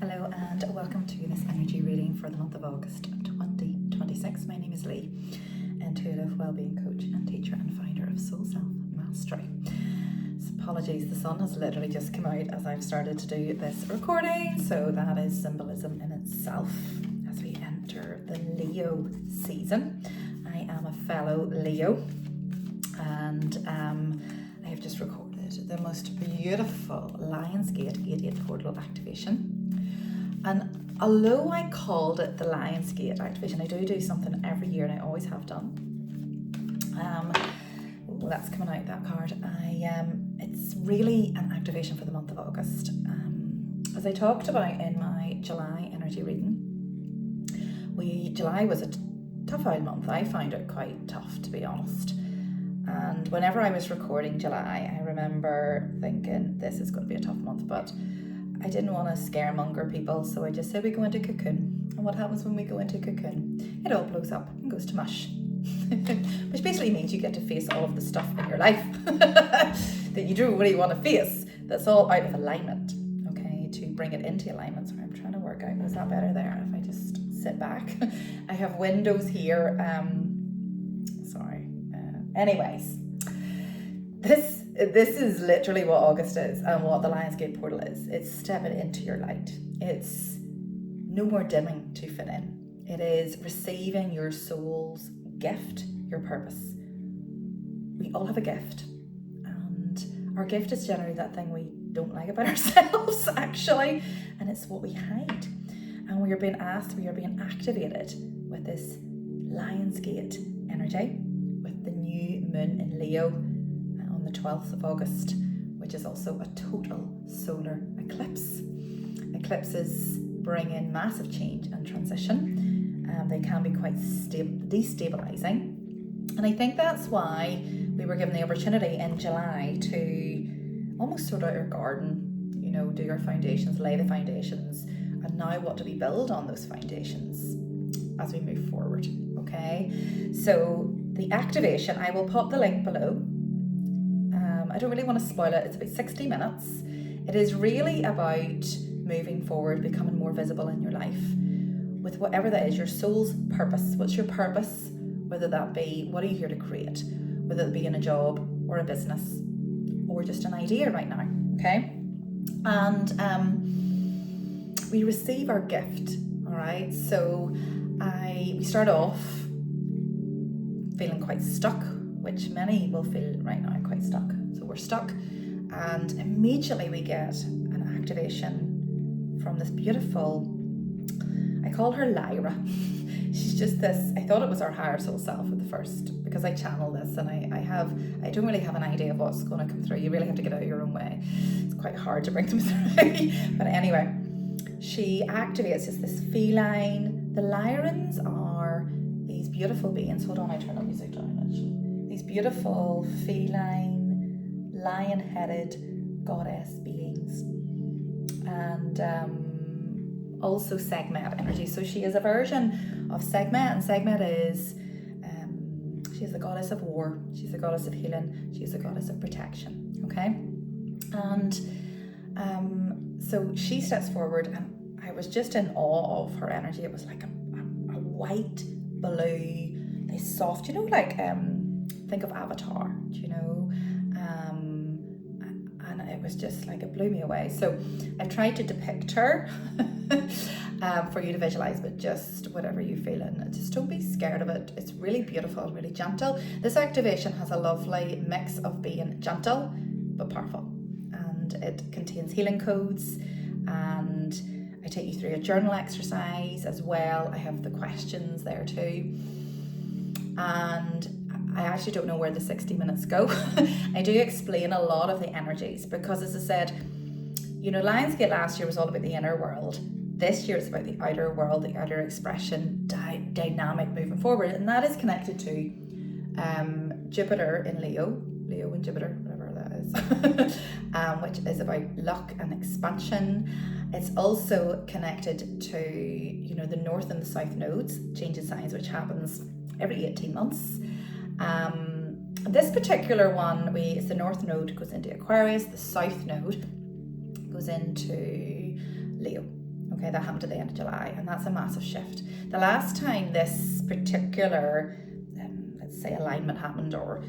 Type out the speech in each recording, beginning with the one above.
Hello and welcome to this energy reading for the month of August 2026. My name is Lee, intuitive wellbeing coach and teacher and founder of Soul Self Mastery. So apologies, the sun has literally just come out as I've started to do this recording, so that is symbolism in itself as we enter the Leo season. I am a fellow Leo and I have just recorded the most beautiful Lionsgate 88 portal activation. And although I called it the Lionsgate activation, I do something every year and I always have done. That's coming out, that card. It's really an activation for the month of August. As I talked about in my July energy reading, July was a tough old month. I found it quite tough, to be honest. And whenever I was recording July, I remember thinking this is going to be a tough month, but I didn't want to scaremonger people, so I just said we go into cocoon. And what happens when we go into cocoon? It all blows up and goes to mush. Which basically means you get to face all of the stuff in your life that you don't really want to face. That's all out of alignment, okay? To bring it into alignment. So I'm trying to work out, is that better there if I just sit back? I have windows here. Anyways, this is literally what August is and what the Lionsgate portal is. It's stepping into your light. It's no more dimming to fit in. It is receiving your soul's gift, your purpose. We all have a gift, and our gift is generally that thing we don't like about ourselves, actually, and it's what we hide. And we are being activated with this Lionsgate energy, with the new moon in Leo on the 12th of August, which is also a total solar eclipse. Eclipses bring in massive change and transition. They can be quite destabilizing. And I think that's why we were given the opportunity in July to almost sort out our garden, do our foundations, lay the foundations, and now what do we build on those foundations as we move forward, okay? So the activation, I will pop the link below. I don't really want to spoil it. It's about 60 minutes. It is really about moving forward, becoming more visible in your life with whatever that is, your soul's purpose. What's your purpose? Whether that be, what are you here to create? Whether it be in a job or a business or just an idea right now, okay? And we receive our gift, all right? So we start off feeling quite stuck, which many will feel right now quite stuck. So we're stuck, and immediately we get an activation from this beautiful, I call her Lyra. She's just this, I thought it was our higher soul self at the first, because I channel this and I don't really have an idea of what's going to come through. You really have to get out of your own way. It's quite hard to bring them through. But anyway, she activates just this feline. The Lyrans are these beautiful beings. Hold on, I turn the music down actually. These beautiful feline, lion-headed goddess beings. And also Sekhmet energy. So she is a version of Sekhmet, and Sekhmet is, she's the goddess of war, she's the goddess of healing, she's the goddess of protection, okay? And so she steps forward, and I was just in awe of her energy. It was like a white, blue, this soft, think of Avatar, and it was just like, it blew me away. So I've tried to depict her for you to visualize, but just whatever you feel, and just don't be scared of it. It's really beautiful, really gentle. This activation has a lovely mix of being gentle but powerful, and it contains healing codes, and I take you through a journal exercise as well. I have the questions there too, and I actually don't know where the 60 minutes go. I do explain a lot of the energies because, as I said, Lionsgate last year was all about the inner world. This year it's about the outer world, the outer expression, dynamic moving forward. And that is connected to Jupiter in Leo and Jupiter, whatever that is, which is about luck and expansion. It's also connected to, the north and the south nodes, change in signs, which happens every 18 months. This particular one, it's the north node goes into Aquarius, the south node goes into Leo. Okay, that happened at the end of July, and that's a massive shift. The last time this particular, let's say, alignment happened, or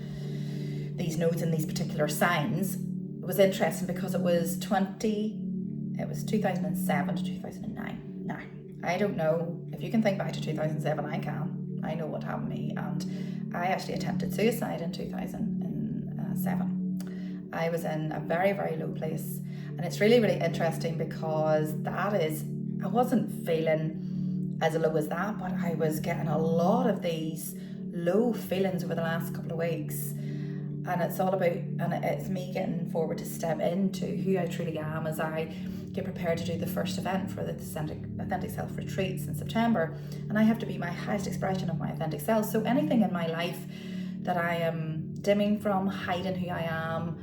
these nodes in these particular signs, was interesting because it was 2007 to 2009. Now, I don't know if you can think back to 2007. I can. I know what happened to me, and I actually attempted suicide in 2007. I was in a very, very low place, and it's really, really interesting because I wasn't feeling as low as that, but I was getting a lot of these low feelings over the last couple of weeks. And it's all about, and it's me getting forward to step into who I truly am as I get prepared to do the first event for the Authentic Self Retreats in September. And I have to be my highest expression of my authentic self. So anything in my life that I am dimming from, hiding who I am,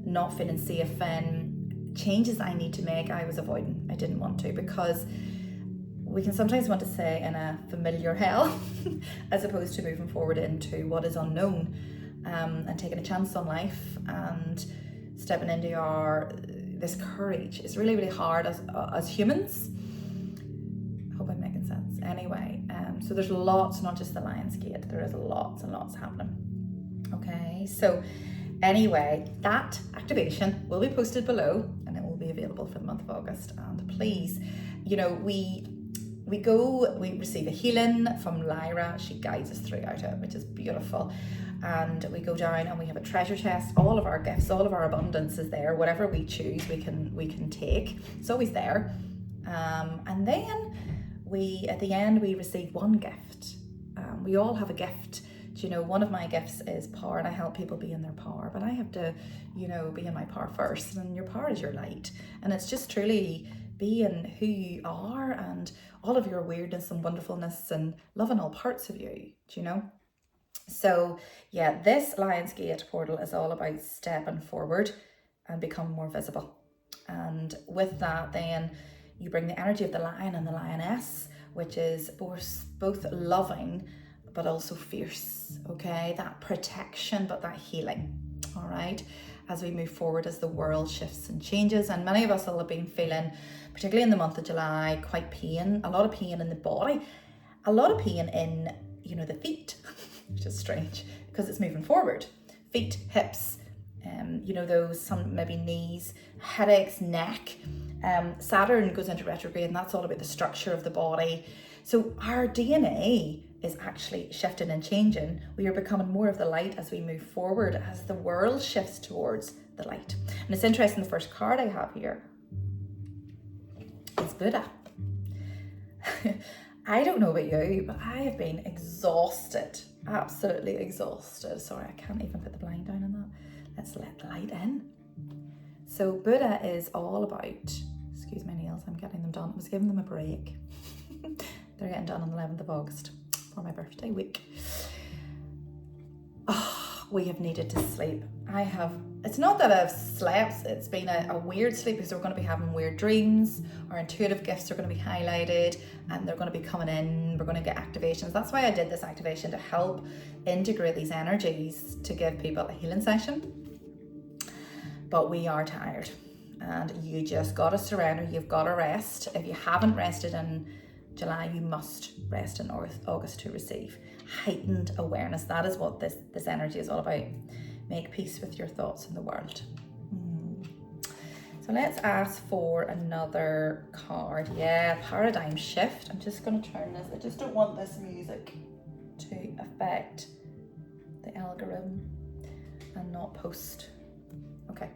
not feeling safe in, changes I need to make, I was avoiding. I didn't want to, because we can sometimes want to stay in a familiar hell as opposed to moving forward into what is unknown. And taking a chance on life and stepping into this courage is really, really hard as humans. I hope I'm making sense. Anyway, so there's lots, not just the Lion's Gate, there is lots and lots happening. Okay, so anyway, that activation will be posted below, and it will be available for the month of August. And please, we receive a healing from Lyra. She guides us throughout it, which is beautiful. And we go down and we have a treasure chest. All of our gifts, all of our abundance is there. Whatever we choose, we can take. It's always there. And then at the end, we receive one gift. We all have a gift. One of my gifts is power, and I help people be in their power. But I have to, be in my power first. And your power is your light. And it's just truly being who you are and all of your weirdness and wonderfulness and loving all parts of you, So yeah, this Lion's Gate portal is all about stepping forward and becoming more visible. And with that, then you bring the energy of the lion and the lioness, which is both loving but also fierce, okay? That protection, but that healing, all right? As we move forward, as the world shifts and changes. And many of us will have been feeling, particularly in the month of July, a lot of pain in the body, a lot of pain in, the feet, which is strange because it's moving forward. Feet, hips, some maybe knees, headaches, neck. Saturn goes into retrograde, and that's all about the structure of the body. So our DNA is actually shifting and changing. We are becoming more of the light as we move forward, as the world shifts towards the light. And it's interesting, the first card I have here is Buddha. I don't know about you, but I have been exhausted, absolutely exhausted. Sorry, I can't even put the blind down on that. Let's let the light in. So Buddha is all about, excuse my nails, I'm getting them done. I was giving them a break. They're getting done on the 11th of August for my birthday week. Oh, we have needed to sleep. It's not that I've slept, it's been a weird sleep because we're going to be having weird dreams. Our intuitive gifts are going to be highlighted and they're going to be coming in. We're going to get activations. That's why I did this activation, to help integrate these energies, to give people a healing session. But we are tired, and you just got to surrender. You've got to rest. If you haven't rested in July, you must rest in August to receive heightened awareness. That is what this energy is all about. Make peace with your thoughts in the world. So let's ask for another card. Yeah, paradigm shift. I'm just going to turn this. I just don't want this music to affect the algorithm and not post. Okay.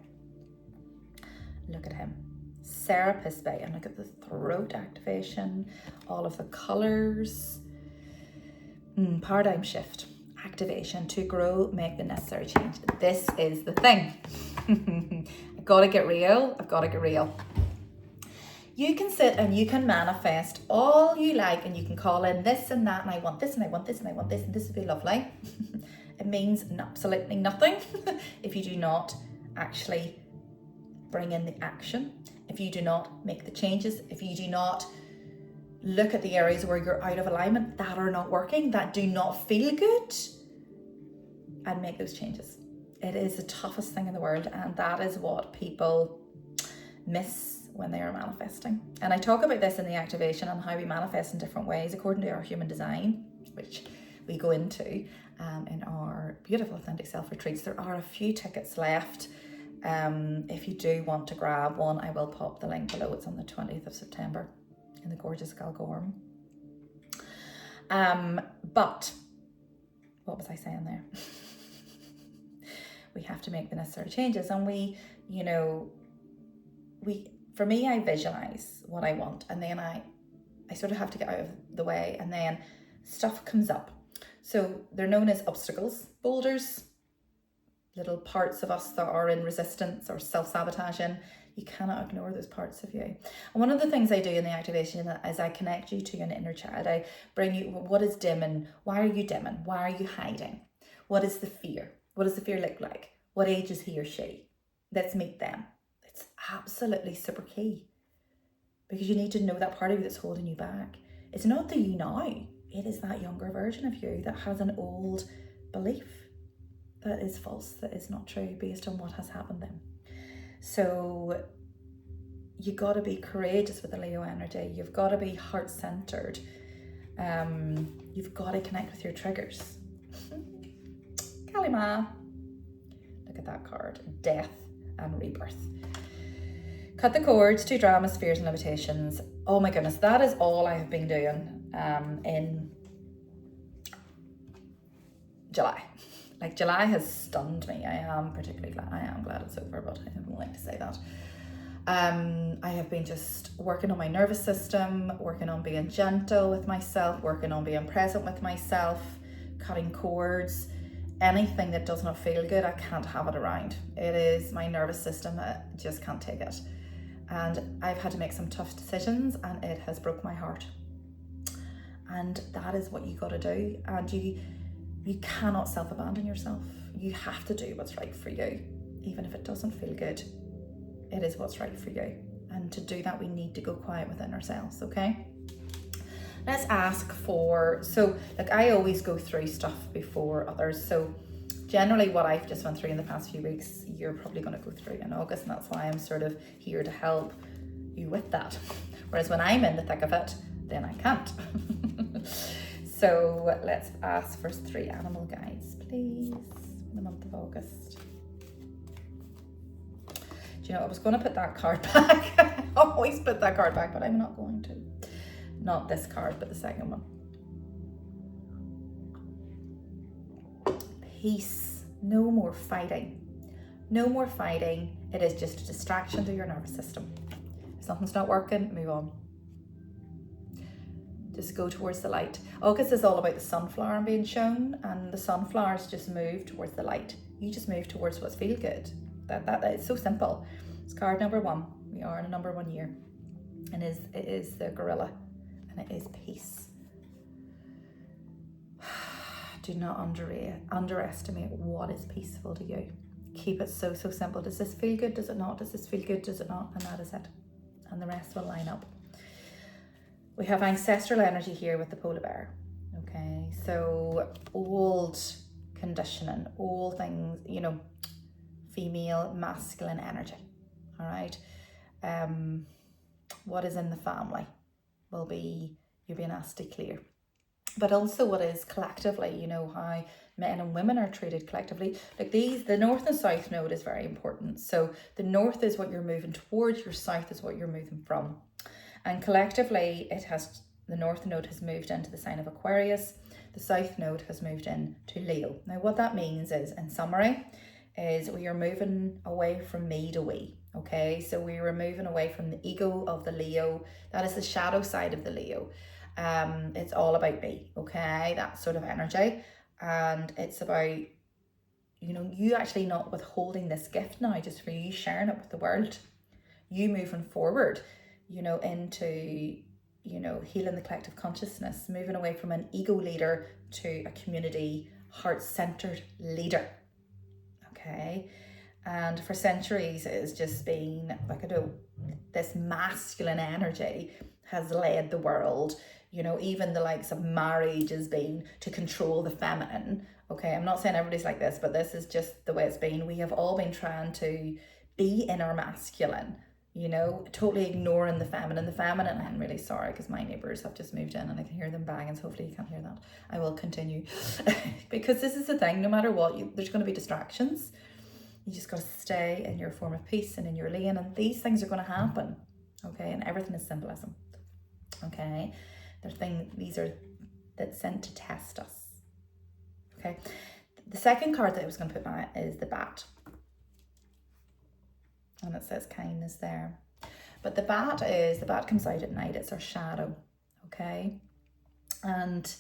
Look at him. Serapis Bay, and look at the throat activation, all of the colors. Paradigm shift, activation to grow, make the necessary change. This is the thing. I've got to get real. You can sit and you can manifest all you like, and you can call in this and that, and I want this and I want this and I want this, and this would be lovely. It means absolutely nothing if you do not actually bring in the action, if you do not make the changes, if you do not look at the areas where you're out of alignment, that are not working, that do not feel good, and make those changes. It is the toughest thing in the world, and that is what people miss when they are manifesting. And I talk about this in the activation and how we manifest in different ways according to our human design, which we go into in our beautiful authentic self retreats. There are a few tickets left. If you do want to grab one, I will pop the link below. It's on the 20th of September in the gorgeous Galgorm. But what was I saying there? We have to make the necessary changes, and for me, I visualize what I want, and then I sort of have to get out of the way, and then stuff comes up. So they're known as obstacles, boulders, little parts of us that are in resistance or self-sabotaging. You cannot ignore those parts of you. And one of the things I do in the activation is I connect you to an inner child. I bring you, what is dimming? Why are you dimming? Why are you hiding? What is the fear? What does the fear look like? What age is he or she? Let's meet them. It's absolutely super key, because you need to know that part of you that's holding you back. It's not the you now. It is that younger version of you that has an old belief that is false, that is not true based on what has happened then. So you got to be courageous with the Leo energy. You've got to be heart-centered. You've got to connect with your triggers. Kalima. Look at that card. Death and rebirth. Cut the cords to dramas, fears and limitations. Oh my goodness, that is all I have been doing in July. Like, July has stunned me. I am glad it's over, but I don't like to say that. I have been just working on my nervous system, working on being gentle with myself, working on being present with myself, cutting cords. Anything that does not feel good, I can't have it around. It is my nervous system, I just can't take it. And I've had to make some tough decisions, and it has broke my heart. And that is what you got to do. And you cannot self-abandon yourself. You have to do what's right for you, even if it doesn't feel good. It is what's right for you. And to do that, we need to go quiet within ourselves, okay? Let's ask for, so like I always go through stuff before others. So generally what I've just went through in the past few weeks, you're probably going to go through in August, and that's why I'm sort of here to help you with that. Whereas when I'm in the thick of it, then I can't. So let's ask for 3 animal guides, please, in the month of August. Do you know, I was going to put that card back. I always put that card back, but I'm not going to. Not this card, but the second one. Peace. No more fighting. No more fighting. It is just a distraction to your nervous system. If something's not working, move on. Just go towards the light. August is all about the sunflower being shown, and the sunflowers just move towards the light. You just move towards what's feel good. That is so simple. It's card number 1. We are in a number 1 year, and it is the gorilla, and it is peace. Do not underestimate what is peaceful to you. Keep it so simple. Does this feel good? Does it not? Does this feel good? Does it not? And that is it. And the rest will line up. We have ancestral energy here with the polar bear. Okay, so old conditioning, old things, you know, female, masculine energy. All right. What is in the family will be, you're being asked to clear. But also what is collectively, you know, how men and women are treated collectively. Like the north and south node is very important. So the north is what you're moving towards, your south is what you're moving from. And collectively, the north node has moved into the sign of Aquarius. The south node has moved into Leo. Now, what that means is, in summary, is we are moving away from me to we. Okay, so we are moving away from the ego of the Leo. That is the shadow side of the Leo. It's all about me. Okay, that sort of energy, and it's about, you know, you actually not withholding this gift now just for you, sharing it with the world. You moving forward, you know, into, you know, healing the collective consciousness, moving away from an ego leader to a community heart-centered leader. Okay, and for centuries it has just been like, I know, this masculine energy has led the world. You know, even the likes of marriage has been to control the feminine. Okay, I'm not saying everybody's like this, but this is just the way it's been. We have all been trying to be in our masculine, you know, totally ignoring the feminine. The feminine, I'm really sorry because my neighbours have just moved in and I can hear them banging, so hopefully you can't hear that. I will continue because this is the thing, no matter what, there's going to be distractions. You just got to stay in your form of peace and in your lane, and these things are going to happen, okay? And everything is symbolism, okay? These are that's sent to test us, okay? The second card that I was going to put on is the bat. And it says kindness there. But the bat comes out at night. It's our shadow, okay? And,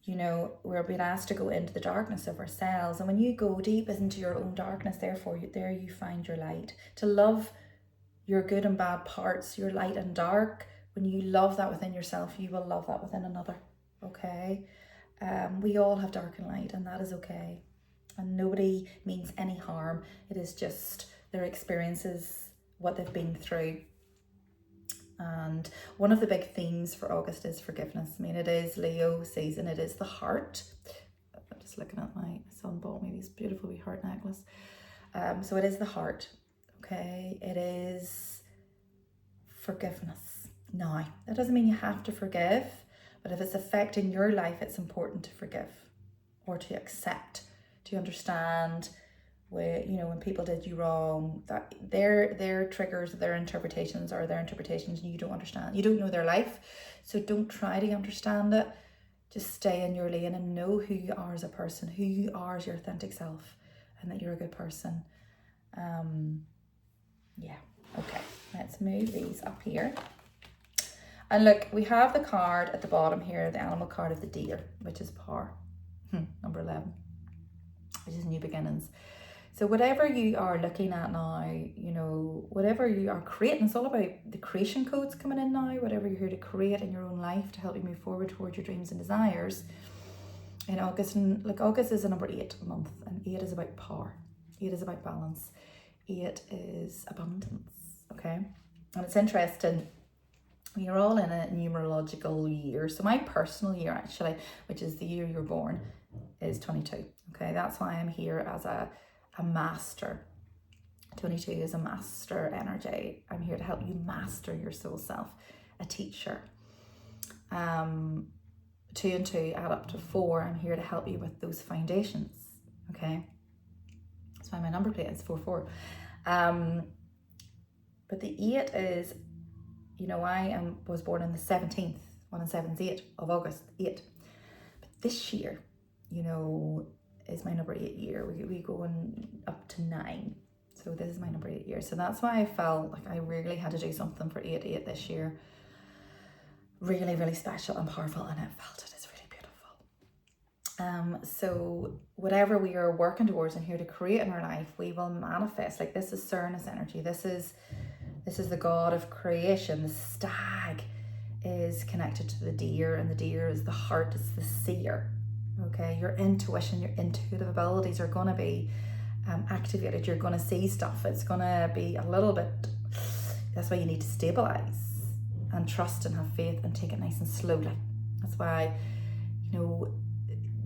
you know, we're being asked to go into the darkness of ourselves. And when you go deep into your own darkness, therefore, there you find your light. To love your good and bad parts, your light and dark, when you love that within yourself, you will love that within another, okay? We all have dark and light, and that is okay. And nobody means any harm. It is just their experiences, what they've been through. And one of the big themes for August is forgiveness. I mean, it is Leo season, it is the heart. I'm just looking at my son bought me this beautiful wee heart necklace. So it is the heart, okay? It is forgiveness. Now, that doesn't mean you have to forgive, but if it's affecting your life, it's important to forgive or to accept, to understand where, you know, when people did you wrong, that their triggers, their interpretations are their interpretations, and you don't understand. You don't know their life, so don't try to understand it. Just stay in your lane and know who you are as a person, who you are as your authentic self, and that you're a good person. Yeah, okay, let's move these up here. And look, we have the card at the bottom here, the animal card of the deer, which is power, number 11, which is new beginnings. So whatever you are looking at now, you know, whatever you are creating, it's all about the creation codes coming in now, whatever you're here to create in your own life to help you move forward towards your dreams and desires in August. And like August is a number 8 month, and 8 is about power. 8 is about balance. 8 is abundance, okay? And it's interesting, you're all in a numerological year. So my personal year actually, which is the year you're born, is 22, okay? That's why I'm here as a master. 22 is a master energy. I'm here to help you master your soul self, a teacher. 2 and 2 add up to 4. I'm here to help you with those foundations, okay? That's why my number plate is 44. But the 8 is, you know, I was born on the 17th, 1 and 7 is 8 of August, 8. But this year, you know, is my number 8 year. We going up to 9. So this is my number 8 year. So that's why I felt like I really had to do something for 8/8 this year. Really, really special and powerful, and I felt it is really beautiful. So whatever we are working towards and here to create in our life, we will manifest. Like this is Cernus energy. This is the god of creation. The stag is connected to the deer, and the deer is the heart, it's the seer. Okay, your intuition, your intuitive abilities are going to be activated. You're going to see stuff. It's going to be a little bit, that's why you need to stabilize and trust and have faith and take it nice and slowly. That's why, you know,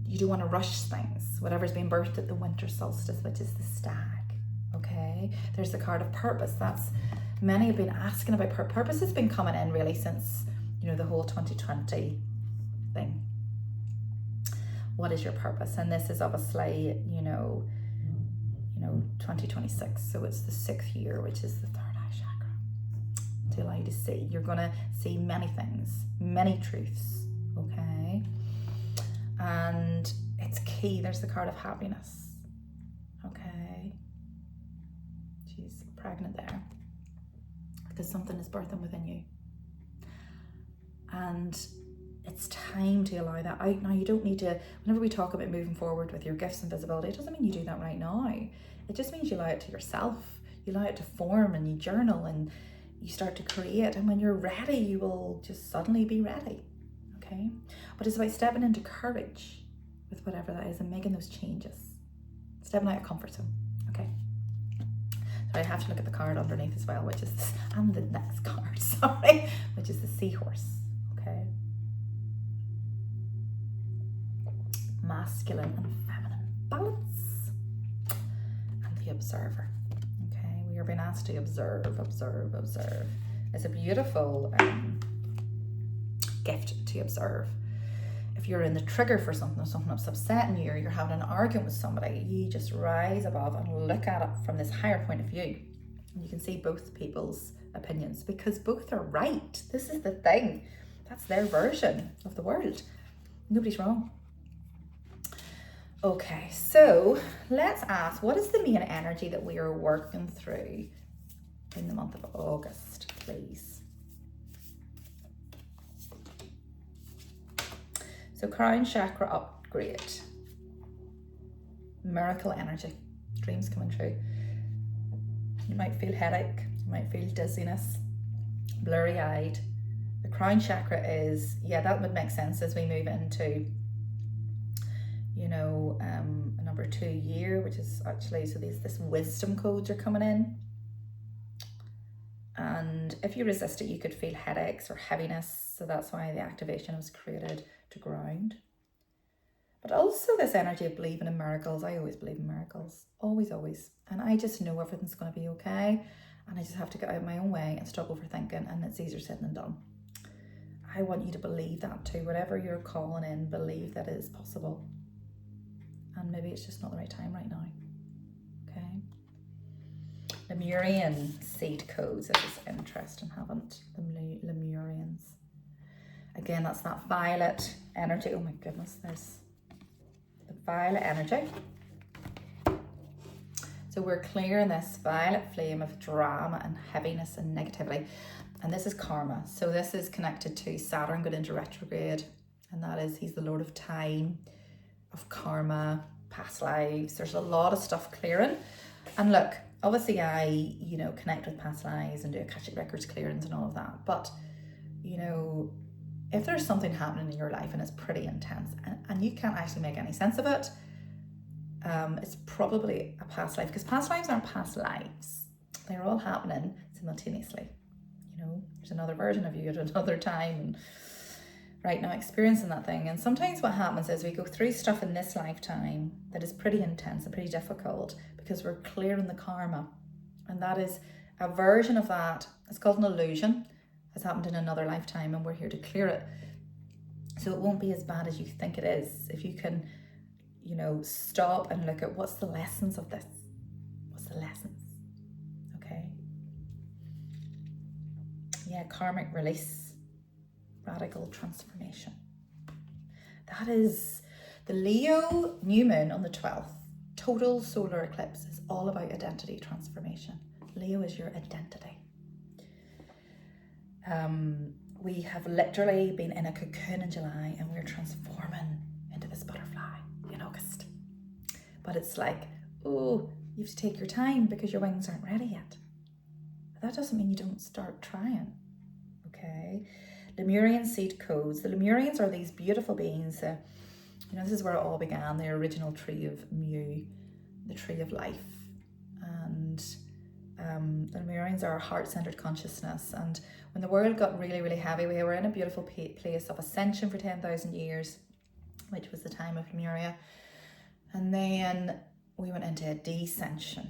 you don't want to rush things. Whatever's being birthed at the winter solstice, which is the stag, okay? There's the card of purpose. That's, many have been asking about purpose. Has been coming in really since, you know, the whole 2020 thing. What is your purpose? And this is obviously, you know, 2026. So it's the 6th year, which is the 3rd eye chakra. To allow you to see. You're going to see many things, many truths, okay? And it's key. There's the card of happiness, okay? She's pregnant there because something is birthing within you. And it's time to allow that out now. You don't need to, whenever we talk about moving forward with your gifts and visibility, it doesn't mean you do that right now. It just means you allow it to yourself. You allow it to form, and you journal and you start to create. And when you're ready, you will just suddenly be ready, okay? But it's about stepping into courage with whatever that is and making those changes. Stepping out of comfort zone, okay? So I have to look at the card underneath as well, which is, and the next card, sorry, which is the seahorse, okay? Masculine and feminine balance, and the observer, okay? We You're being asked to observe, observe, observe. It's a beautiful gift to observe. If you're in the trigger for something that's upsetting you, or you're having an argument with somebody, you just rise above and look at it from this higher point of view. And you can see both people's opinions, because both are right. This is the thing. That's their version of the world. Nobody's wrong. Okay, so let's ask, what is the main energy that we are working through in the month of August, please? So crown chakra upgrade, miracle energy, dreams coming true. You might feel headache, you might feel dizziness, blurry-eyed. The crown chakra is, yeah, that would make sense as we move into, you know, a number 2 year, which is actually, so this wisdom codes are coming in. And if you resist it, you could feel headaches or heaviness. So that's why the activation was created to ground. But also this energy of believing in miracles. I always believe in miracles, always, always. And I just know everything's going to be okay. And I just have to get out of my own way and stop overthinking. And it's easier said than done. I want you to believe that too. Whatever you're calling in, believe that it is possible. And maybe it's just not the right time right now. Okay. Lemurian seed codes. This is interesting, haven't the Lemurians? Again, that's that violet energy. Oh my goodness, there's the violet energy. So we're clearing this violet flame of drama and heaviness and negativity. And this is karma. So this is connected to Saturn going into retrograde. And that is, he's the Lord of time, of karma, past lives. There's a lot of stuff clearing. And look, obviously I, you know, connect with past lives and do Akashic Records clearance and all of that. But, you know, if there's something happening in your life and it's pretty intense and you can't actually make any sense of it, it's probably a past life, because past lives aren't past lives. They're all happening simultaneously. You know, there's another version of you at another time and right now experiencing that thing. And sometimes what happens is we go through stuff in this lifetime that is pretty intense and pretty difficult because we're clearing the karma. And that is a version of that. It's called an illusion. Has happened in another lifetime and we're here to clear it. So it won't be as bad as you think it is. If you can, you know, stop and look at what's the lessons of this. What's the lessons? Okay. Yeah, karmic release. Radical transformation. That is the Leo new moon on the 12th. Total solar eclipse is all about identity transformation. Leo is your identity. We have literally been in a cocoon in July and we're transforming into this butterfly in August. But it's like, oh, you have to take your time because your wings aren't ready yet. But that doesn't mean you don't start trying. Okay. Lemurian seed codes. The Lemurians are these beautiful beings. You know, this is where it all began, the original tree of Mu, the tree of life. And the Lemurians are heart-centered consciousness. And when the world got really, really heavy, we were in a beautiful place of ascension for 10,000 years, which was the time of Lemuria. And then we went into a descension,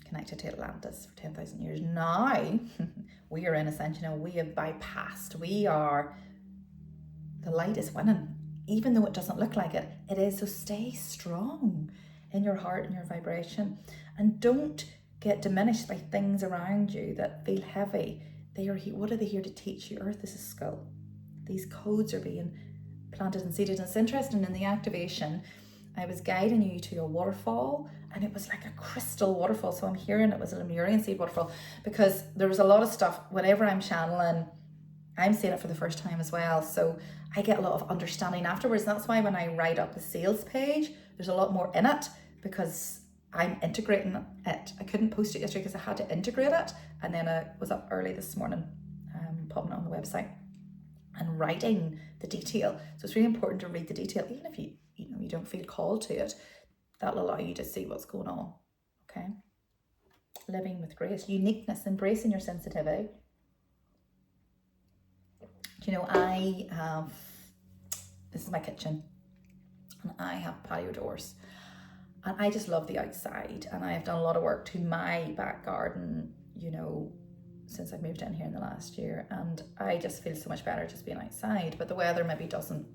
connected to Atlantis for 10,000 years. Now we are in ascension and we have bypassed. The light is winning, even though it doesn't look like it. It is. So stay strong in your heart and your vibration, and don't get diminished by things around you that feel heavy. What are they here to teach you? Earth is a school. These codes are being planted and seeded. And it's interesting, in the activation, I was guiding you to a waterfall and it was like a crystal waterfall. So I'm hearing it was a Lemurian seed waterfall, because there was a lot of stuff, whenever I'm channeling, I'm seeing it for the first time as well. So I get a lot of understanding afterwards. That's why when I write up the sales page, there's a lot more in it, because I'm integrating it. I couldn't post it yesterday because I had to integrate it. And then I was up early this morning, popping it on the website and writing the detail. So it's really important to read the detail, even if you don't feel called to it. That'll allow you to see what's going on. Okay. Living with grace, uniqueness, embracing your sensitivity. Do you know, this is my kitchen and I have patio doors. And I just love the outside, and I have done a lot of work to my back garden, you know, since I've moved in here in the last year, and I just feel so much better just being outside. But the weather maybe doesn't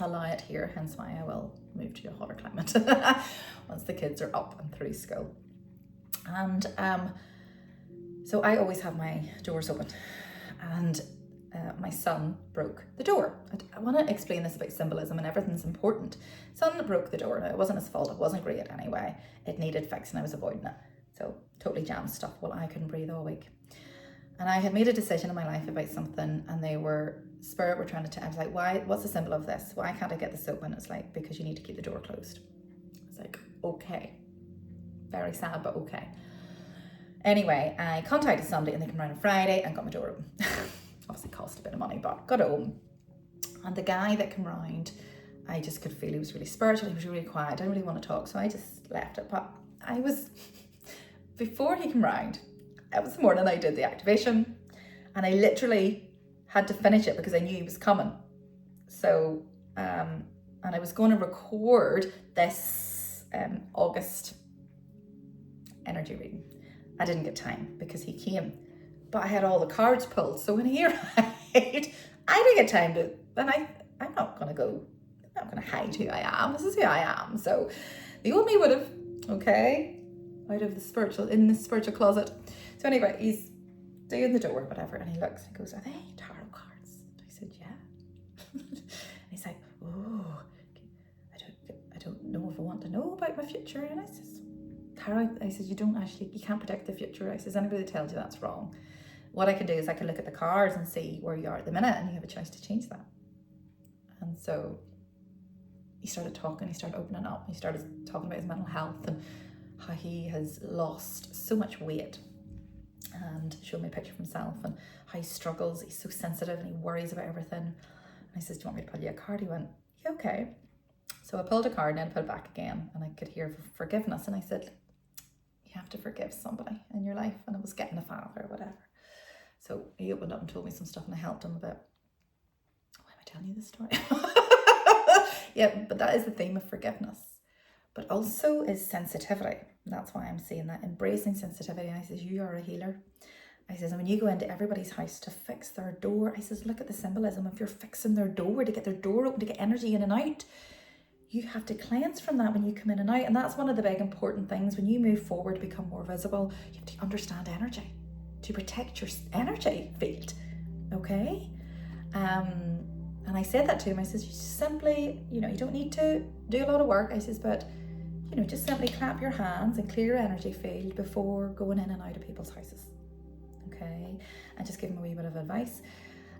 allow it here, hence why I will move to a hotter climate once the kids are up and through school. And so I always have my doors open, and my son broke the door. I want to explain this about symbolism, and everything's important. Son broke the door. Now, it wasn't his fault. It wasn't great anyway. It needed fixing. I was avoiding it. So totally jammed stuff. Well, I couldn't breathe all week. And I had made a decision in my life about something, and Spirit were trying to, I was like, why, what's the symbol of this? Why can't I get this open? It's like, because you need to keep the door closed. It's like, okay. Very sad, but okay. Anyway, I contacted somebody, and they came around on Friday and got my door open. Obviously cost a bit of money, but got it open. And the guy that came round, I just could feel he was really spiritual. He was really quiet. I didn't really want to talk, so I just left it. But before he came round, it was the morning I did the activation, and I literally had to finish it because I knew he was coming. So, and I was going to record this August energy reading. I didn't get time because he came, but I had all the cards pulled. So when he arrived, I didn't get time to, and I'm not going to hide who I am. This is who I am. So the old me would have, okay, out of in the spiritual closet. So anyway, he's doing the door, whatever, and he looks, he goes, are they tarot cards? I said, yeah. And he's like, oh, I don't know if I want to know about my future. And I says, tarot, I says, you can't predict the future. I says, anybody that tells you that's wrong. What I can do is I can look at the cards and see where you are at the minute, and you have a choice to change that. And so he started talking, he started opening up, he started talking about his mental health and how he has lost so much weight, and showed me a picture of himself and how he struggles. He's so sensitive and he worries about everything. And I says, do you want me to pull you a card? He went, yeah, okay. So I pulled a card and then I put it back again, and I could hear forgiveness. And I said, you have to forgive somebody in your life. And it was getting a father or whatever. So he opened up and told me some stuff, and I helped him a bit. Why am I telling you this story? Yeah, but that is the theme of forgiveness. But also is sensitivity. That's why I'm saying that. Embracing sensitivity. I says, you are a healer. I says, and when you go into everybody's house to fix their door, I says, look at the symbolism. If you're fixing their door, to get their door open, to get energy in and out, you have to cleanse from that when you come in and out. And that's one of the big important things. When you move forward to become more visible, you have to understand energy to protect your energy field. Okay? And I said that to him. I says, you simply, you don't need to do a lot of work. I says, but just simply clap your hands and clear your energy field before going in and out of people's houses. Okay? And just give them a wee bit of advice.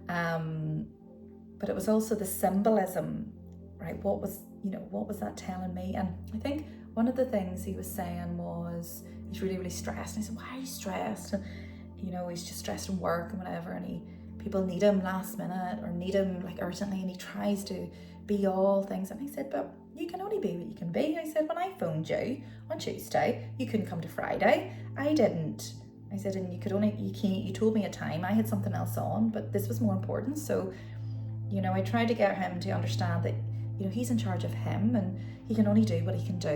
But it was also the symbolism, right? What was that telling me? And I think one of the things he was saying was he's really, really stressed. And I said, why are you stressed? And, he's just stressed from work and whatever. And people need him last minute or need him like urgently. And he tries to be all things. And I said, but you can only be what you can be. I said, when I phoned you on Tuesday, you couldn't come to Friday. I didn't. I said, and you told me a time. I had something else on, but this was more important. So, I tried to get him to understand that, he's in charge of him and he can only do what he can do.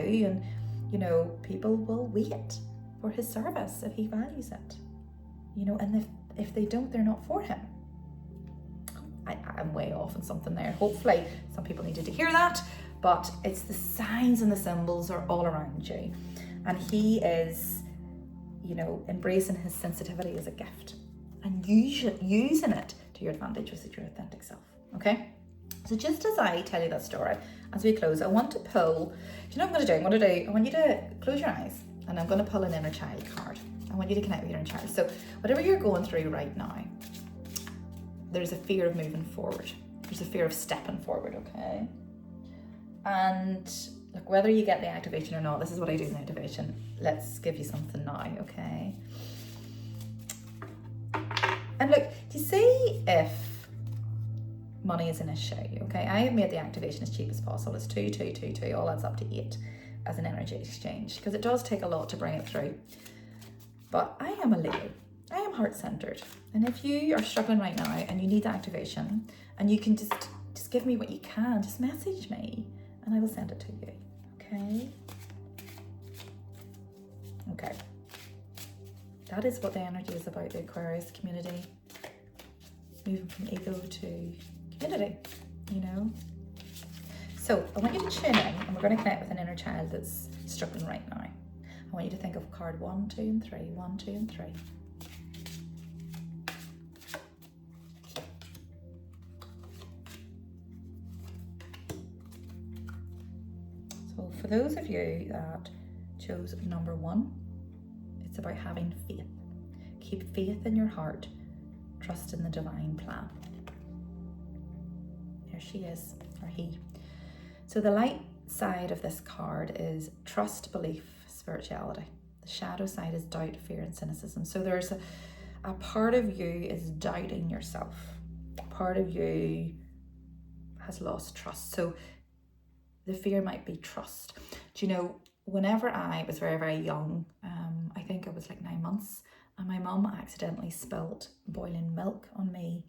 And, people will wait for his service if he values it. And if they don't, they're not for him. I'm way off on something there. Hopefully some people needed to hear that, but it's the signs and the symbols are all around you. And he is, embracing his sensitivity as a gift and using it to your advantage with your authentic self. Okay? So just as I tell you that story, as we close, I want to pull, do you know what I'm going to do? I want you to close your eyes, and I'm going to pull an inner child card. I want you to connect with your inner child. So whatever you're going through right now, there's a fear of moving forward. There's a fear of stepping forward, okay? And look, whether you get the activation or not, this is what I do in the activation. Let's give you something now, okay? And look, do you see if money is an issue, okay? I have made the activation as cheap as possible. It's 2, 2, 2, 2, all adds up to 8 as an energy exchange, because it does take a lot to bring it through. But I am a Leo. I am heart-centered. And if you are struggling right now and you need the activation, and you can just give me what you can, just message me and I will send it to you, okay? Okay. That is what the energy is about, the Aquarius community. Moving from ego to community, you know? So I want you to tune in, and we're going to connect with an inner child that's struggling right now. I want you to think of card 1, 2, and 3. 1, 2, and 3. So for those of you that chose number 1, it's about having faith. Keep faith in your heart. Trust in the divine plan. There she is, or he. So the light side of this card is trust, belief, spirituality. The shadow side is doubt, fear, and cynicism. So there's a part of you is doubting yourself. A part of you has lost trust. So the fear might be trust. Do you know, whenever I was very, very young, I think I was like 9 months, and my mum accidentally spilt boiling milk on me.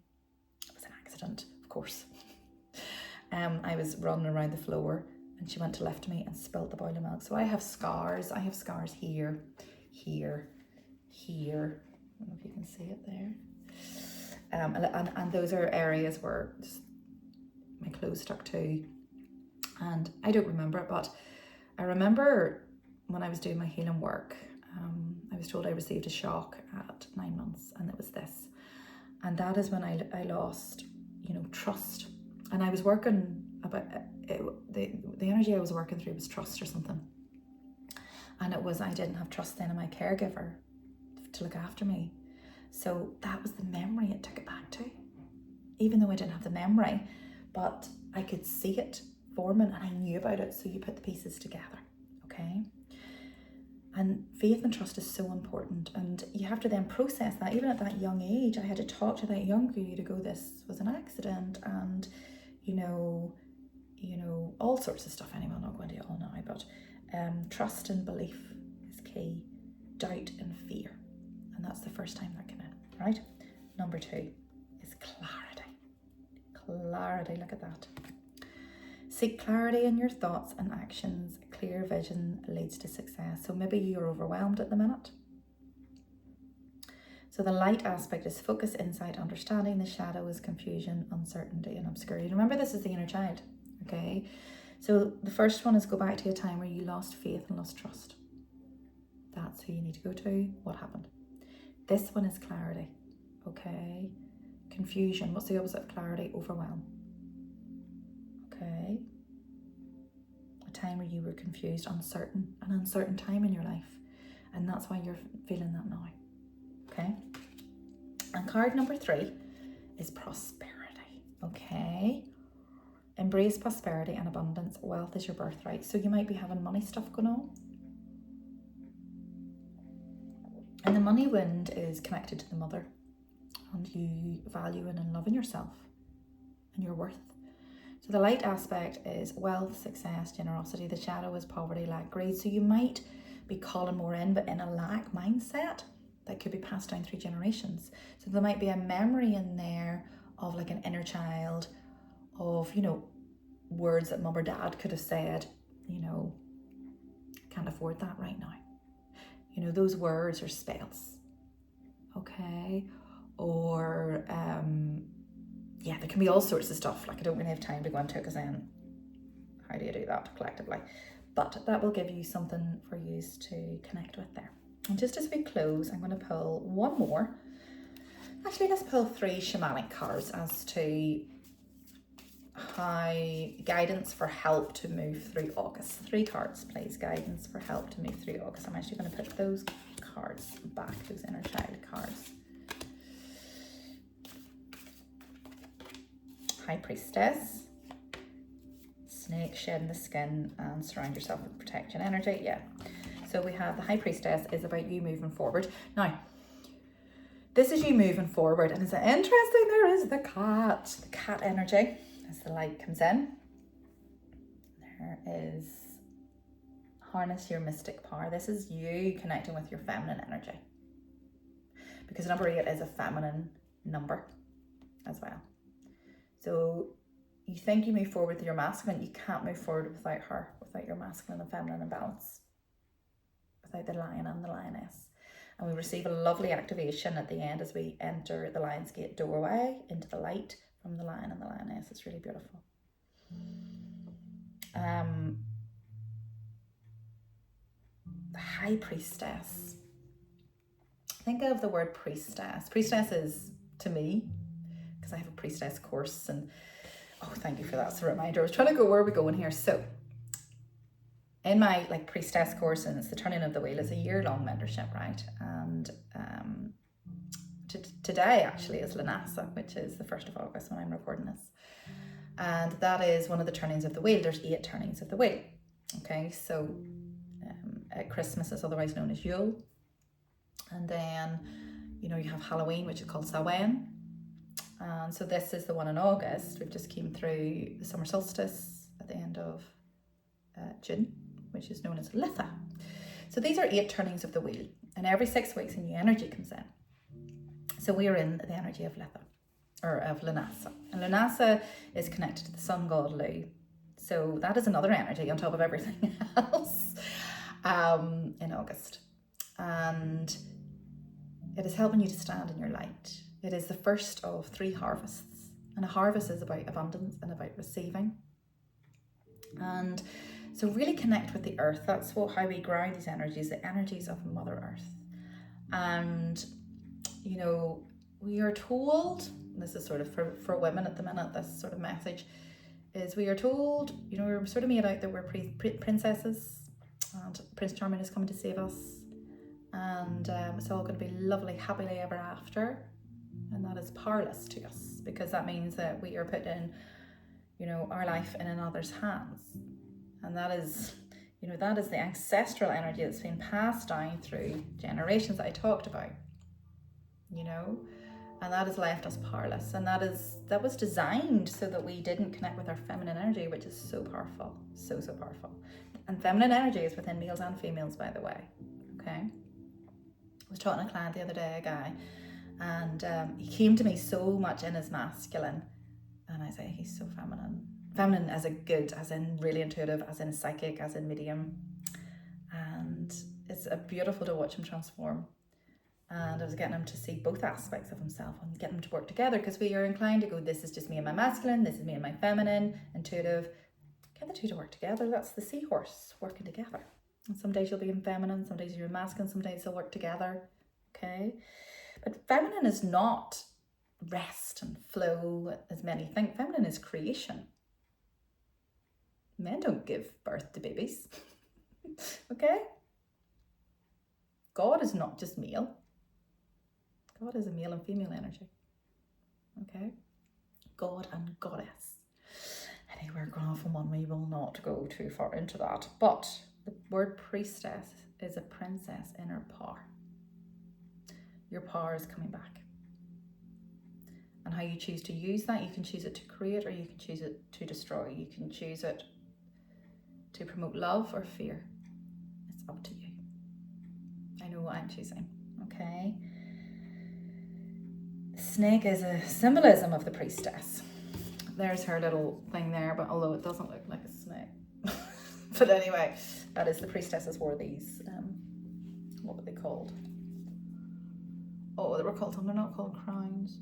It was an accident, of course. I was running around the floor, and she went to lift me and spilt the boiling milk. So I have scars. I have scars here, here, here. I don't know if you can see it there. And those are areas where my clothes stuck to. And I don't remember it, but I remember when I was doing my healing work, I was told I received a shock at 9 months, and it was this. And that is when I lost, you know, trust. And I was working about it, the energy I was working through was trust or something. And it was, I didn't have trust then in my caregiver to look after me. So that was the memory it took it back to. Even though I didn't have the memory, but I could see it forming and I knew about it. So you put the pieces together, okay? And faith and trust is so important, and you have to then process that. Even at that young age, I had to talk to that younger you to go, this was an accident, and you know, all sorts of stuff. Anyway, I'm not going to it all now, but trust and belief is key. Doubt and fear, and that's the first time that came in, right? Number 2 is clarity. Clarity, look at that. Seek clarity in your thoughts and actions. Clear vision leads to success. So maybe you're overwhelmed at the minute. So the light aspect is focus, insight, understanding. The shadow is confusion, uncertainty, and obscurity. Remember, this is the inner child, okay? So the first one is go back to a time where you lost faith and lost trust. That's who you need to go to. What happened? This one is clarity, okay? Confusion. What's the opposite of clarity? Overwhelm. Okay, a time where you were confused, uncertain, an uncertain time in your life, and that's why you're feeling that now, okay? And card number 3 is prosperity, okay? Embrace prosperity and abundance. Wealth is your birthright. So you might be having money stuff going on. And the money wind is connected to the mother, and you valuing and loving yourself and your worth. So the light aspect is wealth, success, generosity. The shadow is poverty, lack, greed. So you might be calling more in, but in a lack mindset that could be passed down through generations. So there might be a memory in there of like an inner child of, you know, words that mum or dad could have said, you know, can't afford that right now. You know, those words are spells, okay? Or, yeah, there can be all sorts of stuff. Like, I don't really have time to go into it because then how do you do that collectively? But that will give you something for you to connect with there. And just as we close, I'm going to pull one more. Actually, let's pull 3 shamanic cards as to how guidance for help to move through August. 3 cards, please. Guidance for help to move through August. I'm actually going to put those cards back, those inner child cards. High Priestess, Snake, shedding the skin, and surround yourself with protection energy. Yeah. So we have the High Priestess is about you moving forward. Now, this is you moving forward, and it's interesting. There is the cat energy as the light comes in. There is harness your mystic power. This is you connecting with your feminine energy, because number 8 is a feminine number as well. So you think you move forward with your masculine, you can't move forward without her, without your masculine and feminine in balance. by the lion and the lioness. And we receive a lovely activation at the end as we enter the Lion's Gate doorway into the light from the lion and the lioness. It's really beautiful. The High Priestess. Think of the word priestess. Priestess is, to me, because I have a priestess course, and oh, thank you for that. It's a reminder. I was trying to go, where are we going here? So in my priestess course, and it's the turning of the wheel, it's a year-long mentorship, right? And today actually is Lanasa, which is the 1st of August when I'm recording this. And that is one of the turnings of the wheel. There's 8 turnings of the wheel. Okay, so at Christmas is otherwise known as Yule. And then, you have Halloween, which is called Samhain. And so this is the one in August. We've just came through the summer solstice at the end of June, which is known as Litha. So these are 8 turnings of the wheel. And every 6 weeks a new energy comes in. So we are in the energy of Litha, or of Lanasa. And Lanasa is connected to the sun god Lu. So that is another energy on top of everything else in August. And it is helping you to stand in your light. It is the first of 3 harvests. And a harvest is about abundance and about receiving. And so really connect with the earth. That's how we ground these energies, the energies of Mother Earth. And, we are told, this is sort of for women at the minute, this sort of message, is we are told, we're sort of made out that we're princesses, and Prince Charming is coming to save us. And it's all going to be lovely, happily ever after. And that is powerless to us, because that means that we are putting, our life in another's hands. And that is, that is the ancestral energy that's been passed down through generations that I talked about, and that has left us powerless. And that was designed so that we didn't connect with our feminine energy, which is so powerful, so powerful. And feminine energy is within males and females, by the way. Okay. I was talking to a client the other day, a guy, and he came to me so much in his masculine, and I say he's so feminine. Feminine as in really intuitive, as in psychic, as in medium. And it's beautiful to watch him transform. And I was getting him to see both aspects of himself and get them to work together, because we are inclined to go, this is just me and my masculine, this is me and my feminine, intuitive. Get the two to work together. That's the seahorse working together. And some days you'll be in feminine, some days you're in masculine, some days they'll work together. Okay? But feminine is not rest and flow as many think. Feminine is creation. Men don't give birth to babies. Okay? God is not just male. God is a male and female energy. Okay? God and goddess. Anyway, we're going off on one. We will not go too far into that. But the word priestess is a princess in her power. Your power is coming back. And how you choose to use that, you can choose it to create, or you can choose it to destroy. You can choose it to promote love or fear. It's up to you. I know what I'm choosing. Okay? The snake is a symbolism of the priestess. There's her little thing there, but although it doesn't look like a snake. But anyway, that is the priestesses wore these, what were they called? Oh, they were called something, they're not called crowns.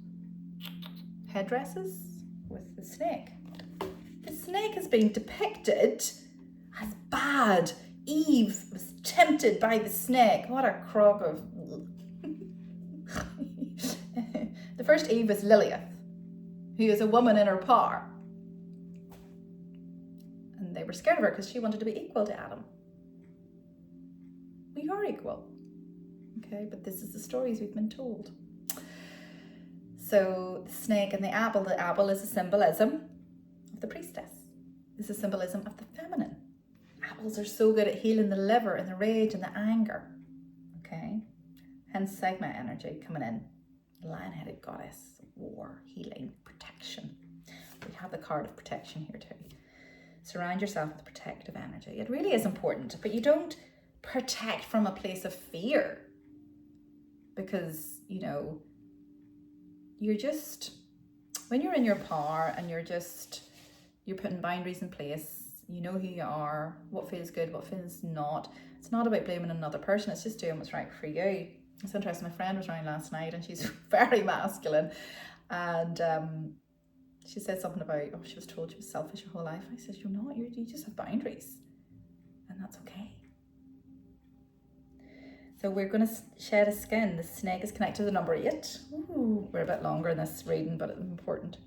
Headdresses with the snake. The snake has been depicted as bad. Eve was tempted by the snake. What a crock of... The first Eve was Lilith, who is a woman in her power. And they were scared of her because she wanted to be equal to Adam. We are equal. Okay, but this is the stories we've been told. So the snake and the apple is a symbolism of the priestess. This is a symbolism of the feminine. Apples are so good at healing the liver and the rage and the anger. Okay, hence Sigma energy coming in. Lion-headed goddess, war, healing, protection. We have the card of protection here too. Surround yourself with protective energy. It really is important, but you don't protect from a place of fear, because, you're just, when you're in your power and you're putting boundaries in place, you know who you are, what feels good, what feels not, It's not about blaming another person, it's just doing what's right for you. It's interesting, my friend was around last night and she's very masculine, and she said something about, oh, she was told she was selfish her whole life. I said, you're not, you just have boundaries, and that's okay. So we're going to shed a skin. The snake is connected to the number 8. Ooh, we're a bit longer in this reading, but it's important.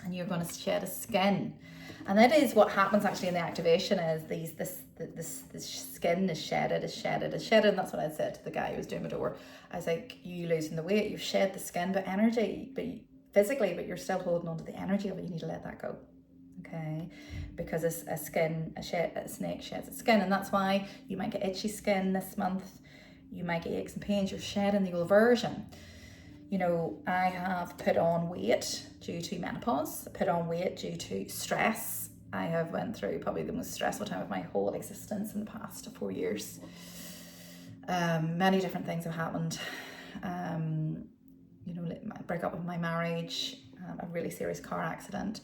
And you're going to shed a skin. And that is what happens actually in the activation, is this skin is shedded. And that's what I said to the guy who was doing my door. I was like, you losing the weight, you've shed the skin, but energy, but physically, but you're still holding on to the energy of it. You need to let that go. Okay, because a snake sheds its skin, and that's why you might get itchy skin this month. You might get aches and pains. You're shedding the old version. You know, I have put on weight due to menopause. I put on weight due to stress. I have went through probably the most stressful time of my whole existence in the past 4 years. Many different things have happened. You know, break up with my marriage, a really serious car accident.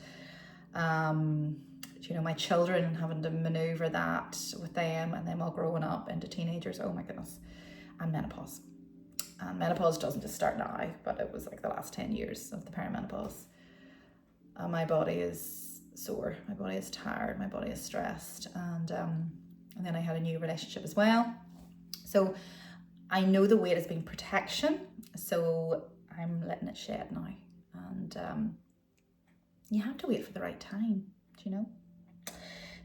You know, my children, and having to maneuver that with them, and them all growing up into teenagers. Oh my goodness. And menopause. And menopause doesn't just start now, but it was like the last 10 years of the perimenopause. My body is sore, my body is tired, my body is stressed, and then I had a new relationship as well. So I know the weight has been protection, so I'm letting it shed now. And you have to wait for the right time, do you know?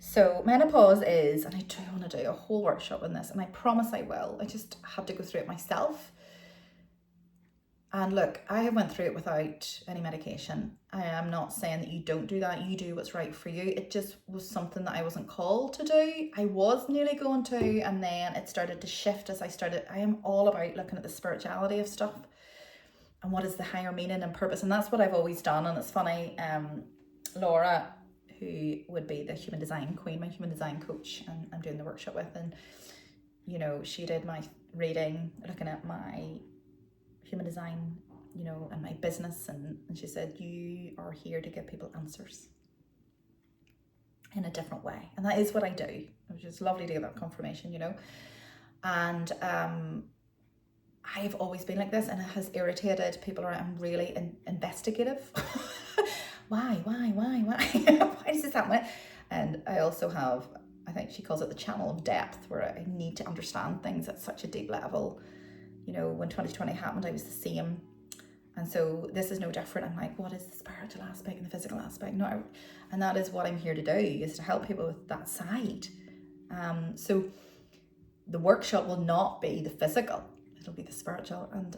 So menopause is, and I do want to do a whole workshop on this, and I promise I will. I just had to go through it myself. And look, I have went through it without any medication. I am not saying that you don't do that. You do what's right for you. It just was something that I wasn't called to do. I was nearly going to, and then it started to shift as I am all about looking at the spirituality of stuff and what is the higher meaning and purpose. And that's what I've always done. And it's funny, Laura, who would be the human design queen, my human design coach, and I'm doing the workshop with, and you know, she did my reading looking at my human design, you know, and my business, and she said, you are here to give people answers in a different way. And that is what I do, which is lovely to get that confirmation, you know. And I've always been like this, and it has irritated people around. I'm really investigative. Why does this happen? And I also have, I think she calls it the channel of depth, where I need to understand things at such a deep level. You know, when 2020 happened, I was the same, and so this is no different. I'm like, what is the spiritual aspect and the physical aspect? No, and that is what I'm here to do, is to help people with that side. So the workshop will not be the physical, it'll be the spiritual. And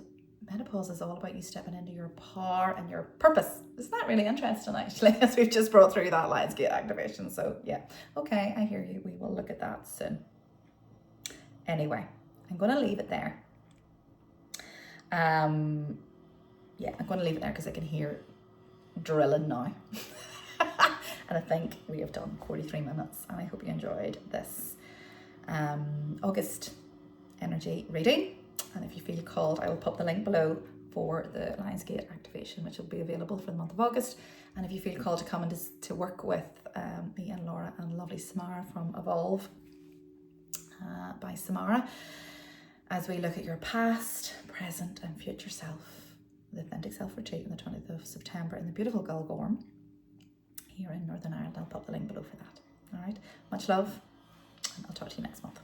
menopause is all about you stepping into your power and your purpose. Isn't that really interesting, actually, as we've just brought through that Lionsgate activation? So yeah, okay, I hear you. We will look at that soon. Anyway, I'm going to leave it there. Yeah, I'm going to leave it there because I can hear drilling now. And I think we have done 43 minutes, and I hope you enjoyed this August energy reading. And if you feel called, I will pop the link below for the Lionsgate activation, which will be available for the month of August. And if you feel called to come and to work with me and Laura and lovely Samara from Evolve by Samara, as we look at your past, present and future self, the Authentic Self Retreat on the 20th of September in the beautiful Gulgorm here in Northern Ireland. I'll pop the link below for that. All right, much love, and I'll talk to you next month.